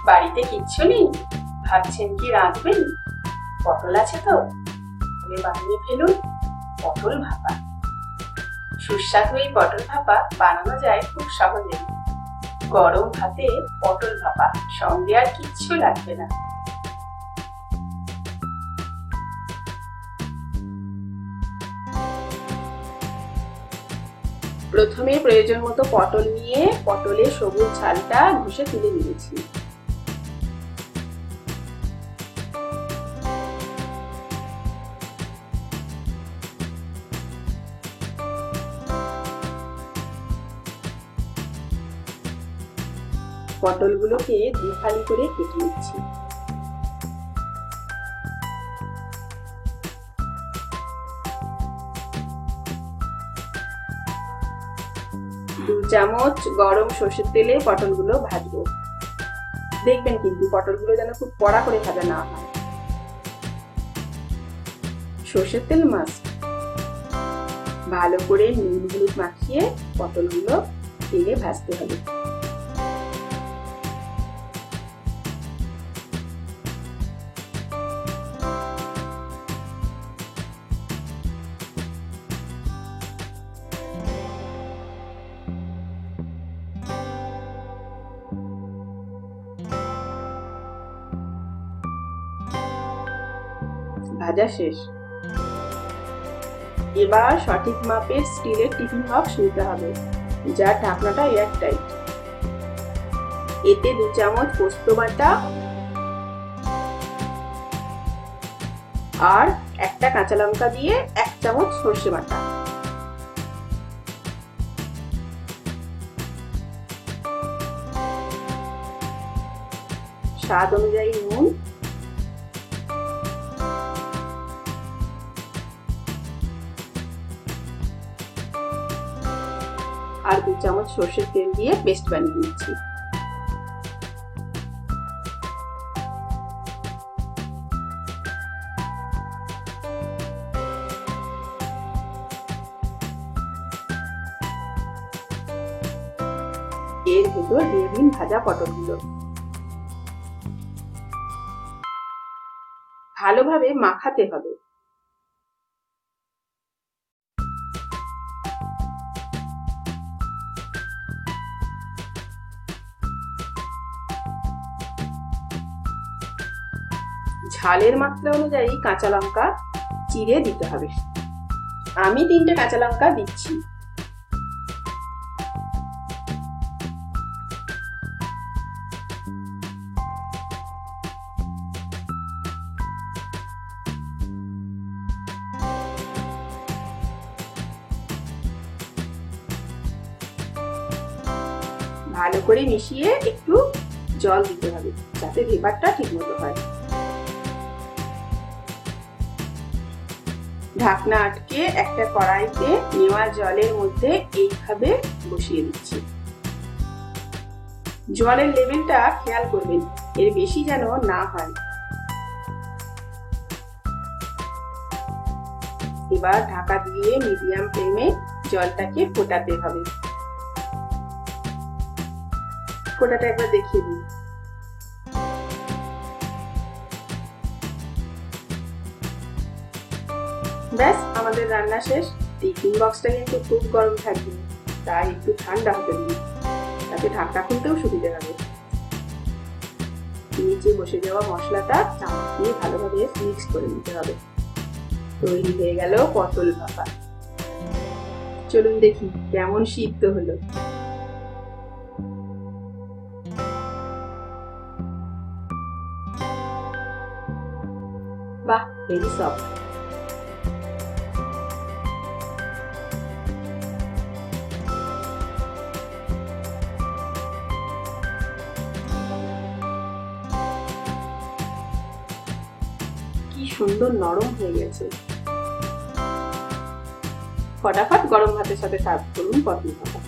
বাড়িতে কিচ্ছু নেই, ভাবছেন কি রাঁধবেন? পটল আছে তো, তবে বানিয়ে ফেলুন পটল ভাপা। সুস্বাদু এই পটল ভাপা বানানো যায় খুব সহজে। গরম ভাতে পটল ভাপা, সঙ্গে আর কিচ্ছু লাগবে না। প্রথমে প্রয়োজন মতো পটল নিয়ে পটলের সবুজ ছালটা ঘষে তুলে নিয়েছি। পটলগুলোকে দুফালি করে কেটে নিচ্ছি। দু চামচ গরম সর্ষের তেলে পটলগুলো ভাজবো। দেখবেন কিন্তু পটলগুলো যেন খুব কড়া করে ভাজা না হয়। সর্ষের তেল মাস্ট। ভালো করে নুন হলুদ মাখিয়ে পটলগুলো তেলে ভাজতে হবে। ভাজা শেষ। এবার সঠিক মাপের স্টিলের টিফিন বক্স নিতে হবে, যার ঢাকনাটা এয়ারটাইট। এতে 2 চামচ পোস্ত বাটা আর একটা কাঁচা লঙ্কা দিয়ে 1 চামচ সর্ষে বাটা, স্বাদ অনুযায়ী নুন, আর 2 চামচ সর্ষের তেল দিয়ে পেস্ট বানিয়ে নিচ্ছি। এর ভেতর দিয়ে দিন ভাজা পটলগুলো। ভালোভাবে মাখাতে হবে। ঝালের মাত্রা অনুযায়ী কাঁচা লঙ্কা চিড়ে দিতে হবে। আমি 3টে কাঁচা লঙ্কা দিচ্ছি। ভালো করে মিশিয়ে একটু জল দিতে হবে, যাতে ভেপারটা ঠিক মতো হয়। ঢাকনা আটকে একটা কড়াইতে নেওয়া জলের মধ্যে এইভাবে বসিয়ে দিচ্ছি। জলের লেভেলটা খেয়াল করবেন, এর বেশি যেন না হয়। এবার ঢাকা দিয়ে মিডিয়াম ফ্লেমে জলটাকে ফোটাতে হবে। ফোটাটা একবার দেখিয়ে দিন। ব্যাস, আমাদের রান্না শেষ। টিফিন বক্সটা কিন্তু খুব গরম থাকবে, তাই একটু ঠান্ডা হতে দিন, তাতে ঢাকনা খুলতেও সুবিধা হবে। নিচে বসে যাওয়া মশলাটা চামচ দিয়ে ভালোভাবে মিক্স করে নিতে হবে। তৈরি হয়ে গেল পটল ভাপা। চলুন দেখি কেমন সিদ্ধ হলো। বাহ, ভেরি সফট। কি সুন্দর নরম হয়ে গেছে। ফটাফট গরম ভাতের সাথে সার্ভ করুন পটল ভাপা।